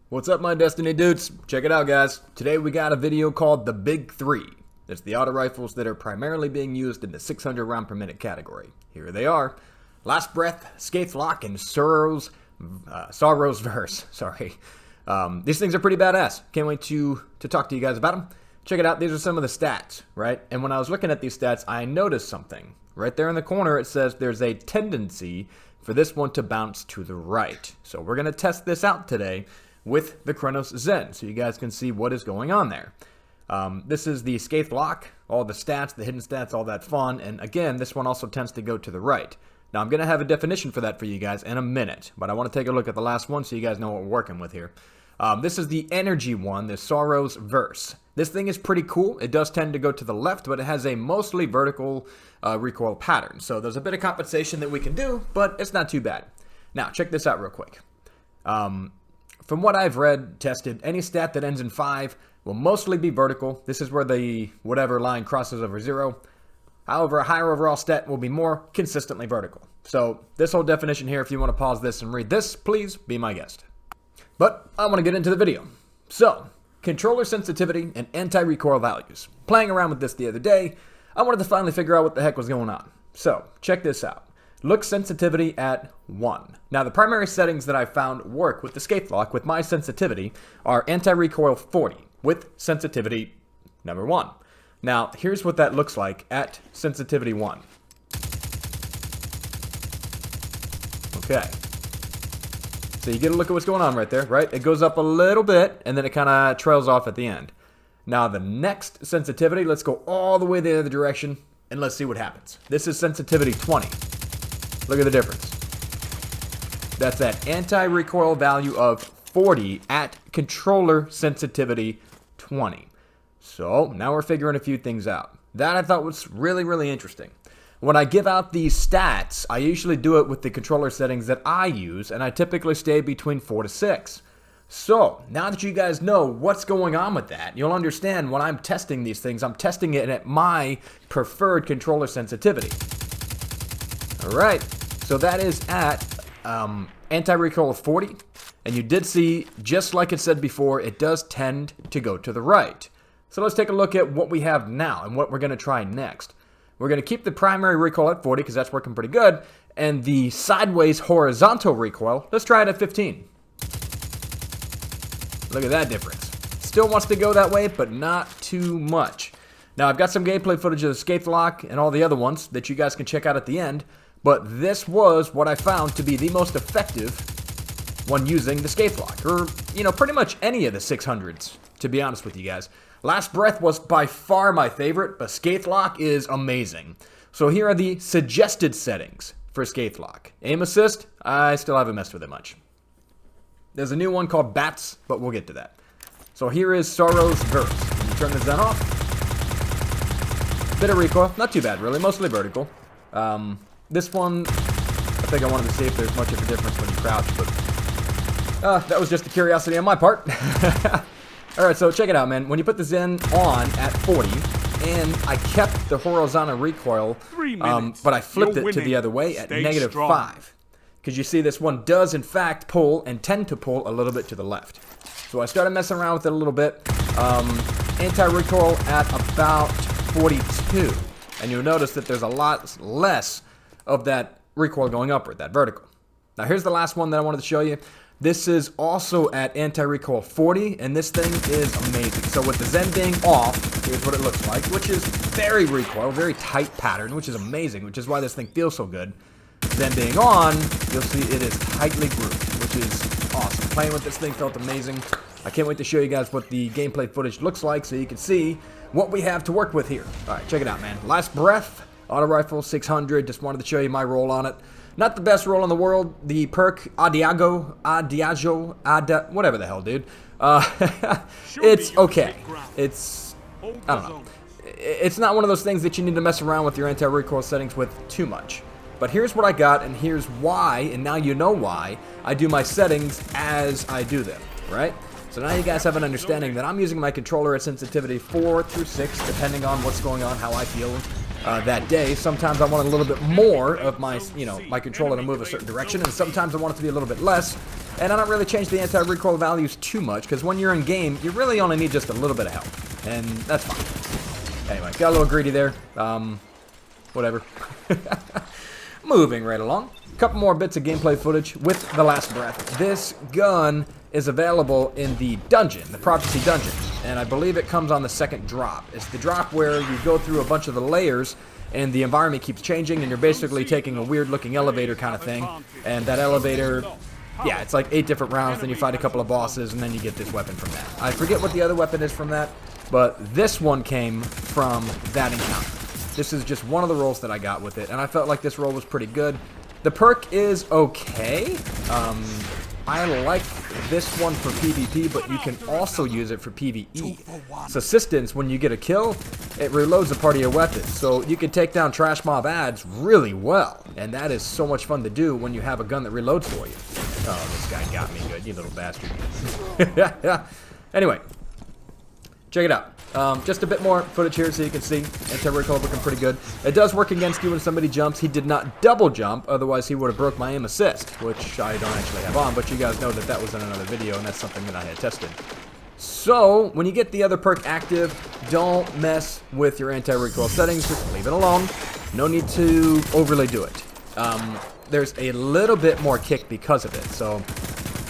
What's up, my Destiny dudes? Check it out, guys. Today we got a video called The Big Three. It's the auto rifles that are primarily being used in the 600 round per minute category. Here they are. Last Breath, Scathe Lock, and Sorrow's Verse. Sorry. These things are pretty badass. Can't wait to talk to you guys about them. Check it out. These are some of the stats, right? And when I was looking at these stats, I noticed something. Right there in the corner, it says there's a tendency for this one to bounce to the right. So we're going to test this out today with the Cronus Zen, so you guys can see what is going on there. This is the Scathe Lock, all the stats, the hidden stats, all that fun, and again, this one also tends to go to the right. Now, I'm going to have a definition for that for you guys in a minute, but I want to take a look at the last one so you guys know what we're working with here. This is the energy one, the Sorrow's Verse. This thing is pretty cool. It does tend to go to the left, but it has a mostly vertical recoil pattern. So there's a bit of compensation that we can do, but it's not too bad. Now, check this out real quick. From what I've read, tested, any stat that ends in 5 will mostly be vertical. This is where the whatever line crosses over 0. However, a higher overall stat will be more consistently vertical. So this whole definition here, if you want to pause this and read this, please be my guest. But I want to get into the video. So, controller sensitivity and anti-recoil values. Playing around with this the other day, I wanted to finally figure out what the heck was going on. So, check this out. Look sensitivity at 1. Now, the primary settings that I found work with the Scathe Lock with my sensitivity are anti-recoil 40 with sensitivity number 1. Now, here's what that looks like at sensitivity 1. Okay. So you get a look at what's going on right there, right? It goes up a little bit, and then it kind of trails off at the end. Now, the next sensitivity, let's go all the way the other direction, and let's see what happens. This is sensitivity 20. Look at the difference. That's that anti-recoil value of 40 at controller sensitivity 20. So, now we're figuring a few things out. That I thought was really, really interesting. When I give out these stats, I usually do it with the controller settings that I use, and I typically stay between 4 to 6. So, now that you guys know what's going on with that, you'll understand when I'm testing these things, I'm testing it at my preferred controller sensitivity. Alright, so that is at anti-recoil of 40, and you did see, just like it said before, it does tend to go to the right. So let's take a look at what we have now and what we're going to try next. We're going to keep the primary recoil at 40 because that's working pretty good, and the sideways horizontal recoil, let's try it at 15. Look at that difference. Still wants to go that way, but not too much. Now, I've got some gameplay footage of the Scathe Lock and all the other ones that you guys can check out at the end, but this was what I found to be the most effective when using the Scathe Lock, or, you know, pretty much any of the 600s, to be honest with you guys. Last Breath was by far my favorite, but Scathe Lock is amazing. So here are the suggested settings for Scathe Lock. Aim assist, I still haven't messed with it much. There's a new one called Bats, but we'll get to that. So here is Sorrow's Verse. You turn the Zen off. Bit of recoil, not too bad really, mostly vertical. This one, I think I wanted to see if there's much of a difference when you crouch, but that was just a curiosity on my part. Alright, so check it out, man. When you put the Zen on at 40, and I kept the horizontal recoil, but I flipped it to the other way at negative 5. Because you see this one does, in fact, pull and tend to pull a little bit to the left. So I started messing around with it a little bit. Anti-recoil at about 42. And you'll notice that there's a lot less of that recoil going upward, that vertical. Now here's the last one that I wanted to show you. This is also at anti-recoil 40, and this thing is amazing. So with the Zen being off, here's what it looks like, which is very recoil, very tight pattern, which is amazing, which is why this thing feels so good. Zen being on, you'll see it is tightly grouped, which is awesome. Playing with this thing felt amazing. I can't wait to show you guys what the gameplay footage looks like so you can see what we have to work with here. Alright, check it out, man. Last Breath, auto rifle 600, just wanted to show you my roll on it. Not the best roll in the world. The perk Adiago, whatever the hell, dude. It's okay. It's, I don't know. It's not one of those things that you need to mess around with your anti-recoil settings with too much. But here's what I got, and here's why, and now you know why I do my settings as I do them, right? So now you guys have an understanding that I'm using my controller at sensitivity 4 through 6, depending on what's going on, how I feel. that day. Sometimes I want a little bit more of my, my controller to move a certain direction, and sometimes I want it to be a little bit less. And I don't really change the anti-recoil values too much, because when you're in game, you really only need just a little bit of help, and that's fine. Anyway, got a little greedy there. Whatever. Moving right along. A couple more bits of gameplay footage with the last breath. This gun is available in the dungeon, the Prophecy dungeon, and I believe it comes on the second drop. It's the drop where you go through a bunch of the layers and the environment keeps changing, and you're basically taking a weird looking elevator kind of thing, and that elevator, yeah, it's like 8 different rounds, then you fight a couple of bosses, and then you get this weapon from that. I forget what the other weapon is from that, but this one came from that encounter. This is just one of the rolls that I got with it, and I felt like this roll was pretty good. The perk is okay. I like this one for PvP, but you can also use it for PvE. Subsistence, when you get a kill, it reloads a part of your weapon, so you can take down trash mob ads really well, and that is so much fun to do when you have a gun that reloads for you. Oh, this guy got me good, you little bastard. Anyway, check it out. Just a bit more footage here so you can see anti-recoil looking pretty good. It does work against you when somebody jumps. He did not double jump, otherwise he would have broke my aim assist, which I don't actually have on, but you guys know that that was in another video, and that's something that I had tested. So, when you get the other perk active, don't mess with your anti-recoil settings, just leave it alone. No need to overly do it. There's a little bit more kick because of it, so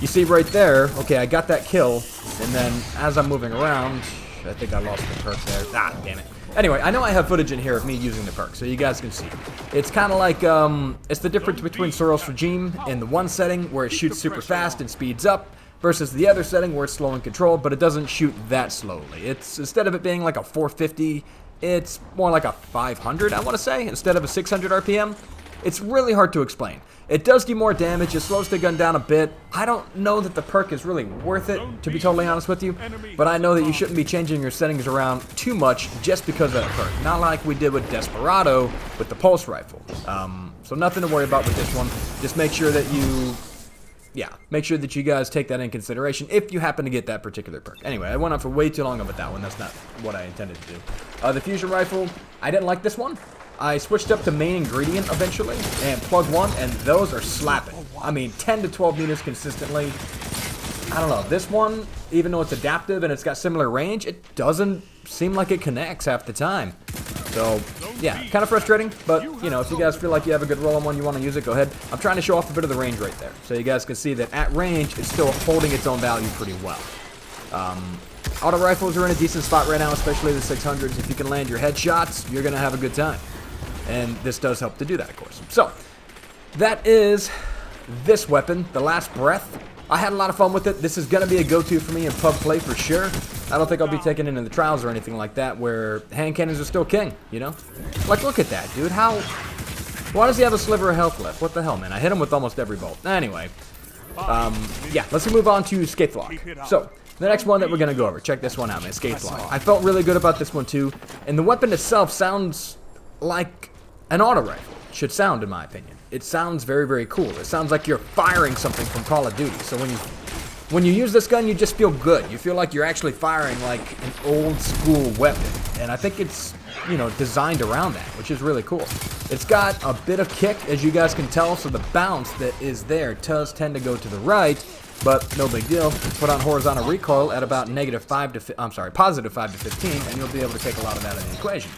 you see right there, okay, I got that kill, and then as I'm moving around, I think I lost the perk there. Ah, damn it. Anyway, I know I have footage in here of me using the perk, so you guys can see. It's kind of like, it's the difference between Soros Regime in the one setting where it shoots super fast and speeds up, versus the other setting where it's slow and controlled, but it doesn't shoot that slowly. It's, instead of it being like a 450, it's more like a 500, I want to say, instead of a 600 RPM. It's really hard to explain. It does do more damage, it slows the gun down a bit. I don't know that the perk is really worth it, to be totally honest with you, but I know that you shouldn't be changing your settings around too much just because of that perk. Not like we did with Desperado with the pulse rifle. So nothing to worry about with this one. Just make sure that make sure that you guys take that in consideration if you happen to get that particular perk. Anyway, I went on for way too long with that one. That's not what I intended to do. The fusion rifle, I didn't like this one. I switched up to main ingredient eventually, and plug 1, and those are slapping. I mean, 10 to 12 meters consistently. I don't know, this one, even though it's adaptive and it's got similar range, it doesn't seem like it connects half the time. So, yeah, kind of frustrating, but, you know, if you guys feel like you have a good roll on one, you want to use it, go ahead. I'm trying to show off a bit of the range right there, so you guys can see that at range, it's still holding its own value pretty well. Auto rifles are in a decent spot right now, especially the 600s. If you can land your headshots, you're going to have a good time. And this does help to do that, of course. So, that is this weapon, the Last Breath. I had a lot of fun with it. This is going to be a go-to for me in pub play for sure. I don't think I'll be taking it into the trials or anything like that, where hand cannons are still king, you know? Like, look at that, dude. Why does he have a sliver of health left? What the hell, man? I hit him with almost every bolt. Anyway, yeah, let's move on to Scathelocke. So, the next one that we're going to go over, check this one out, man, Scathelocke. I felt really good about this one, too. And the weapon itself sounds like an auto rifle should sound, in my opinion. It sounds very, very cool. It sounds like you're firing something from Call of Duty. So when you use this gun, you just feel good. You feel like you're actually firing like an old school weapon. And I think it's, you know, designed around that, which is really cool. It's got a bit of kick, as you guys can tell, so the bounce that is there does tend to go to the right, but no big deal. Put on horizontal recoil at about positive 5 to 15, and you'll be able to take a lot of that out of the equation.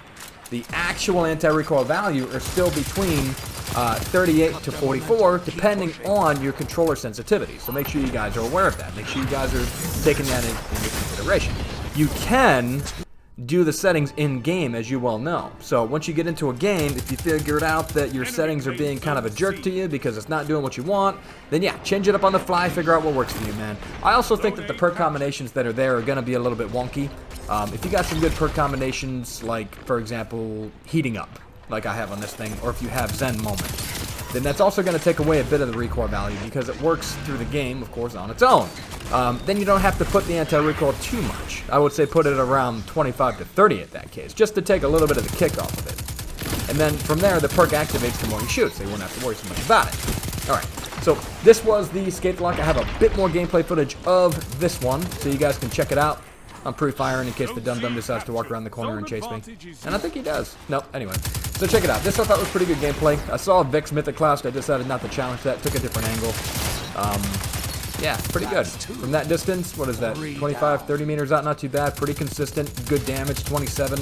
The actual anti-recoil value are still between 38 to 44, depending on your controller sensitivity. So make sure you guys are aware of that. Make sure you guys are taking that into consideration. You can do the settings in-game, as you well know. So once you get into a game, if you figured out that your settings are being kind of a jerk to you because it's not doing what you want, then yeah, change it up on the fly, figure out what works for you, man. I also think that the perk combinations that are there are going to be a little bit wonky. If you got some good perk combinations, like, for example, heating up, like I have on this thing, or if you have Zen Moment, then that's also going to take away a bit of the recoil value because it works through the game, of course, on its own. Then you don't have to put the anti-recoil too much. I would say put it around 25 to 30 at that case, just to take a little bit of the kick off of it. And then from there, the perk activates the more you shoot, so you won't have to worry so much about it. Alright, so this was the Scathelocke. I have a bit more gameplay footage of this one, so you guys can check it out. I'm pre-firing in case the dum-dum decides to walk around the corner and chase me. And I think he does. Nope, anyway. So check it out. This I thought was pretty good gameplay. I saw Vic's Mythic Class. I decided not to challenge that. Took a different angle. Yeah, pretty good. From that distance, what is that? 25, 30 meters out, not too bad. Pretty consistent. Good damage, 27.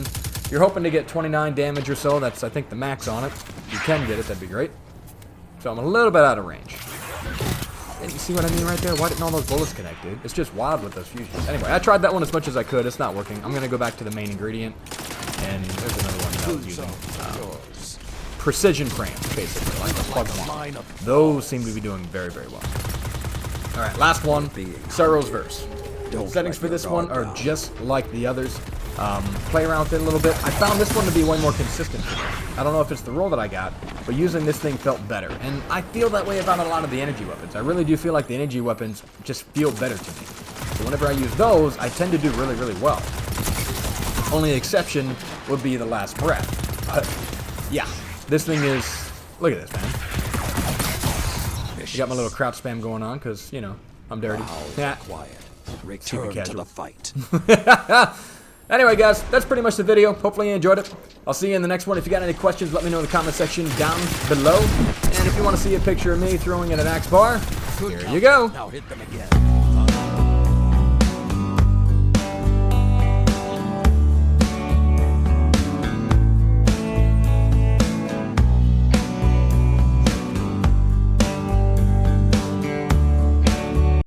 You're hoping to get 29 damage or so. That's, I think, the max on it. If you can get it, that'd be great. So I'm a little bit out of range. And you see what I mean right there? Why didn't all those bullets connect, dude? It's just wild with those fusions. Anyway, I tried that one as much as I could. It's not working. I'm going to go back to the main ingredient. And there's another one that I was using. Precision frames, basically, like the plug one. Those seem to be doing very, very well. Alright, last one. Sorrow's Verse. Settings for this one are just like the others. Play around with it a little bit. I found this one to be way more consistent for me. I don't know if it's the roll that I got, but using this thing felt better. And I feel that way about a lot of the energy weapons. I really do feel like the energy weapons just feel better to me. So whenever I use those, I tend to do really, really well. Only exception would be the last breath. But, yeah. This thing is... Look at this, man. I got my little crouch spam going on, because, you know, I'm dirty. Yeah. Quiet. Return to the fight. Anyway, guys, that's pretty much the video. Hopefully you enjoyed it. I'll see you in the next one. If you got any questions, let me know in the comment section down below. And if you want to see a picture of me throwing in an axe bar, here you go. Now hit them again.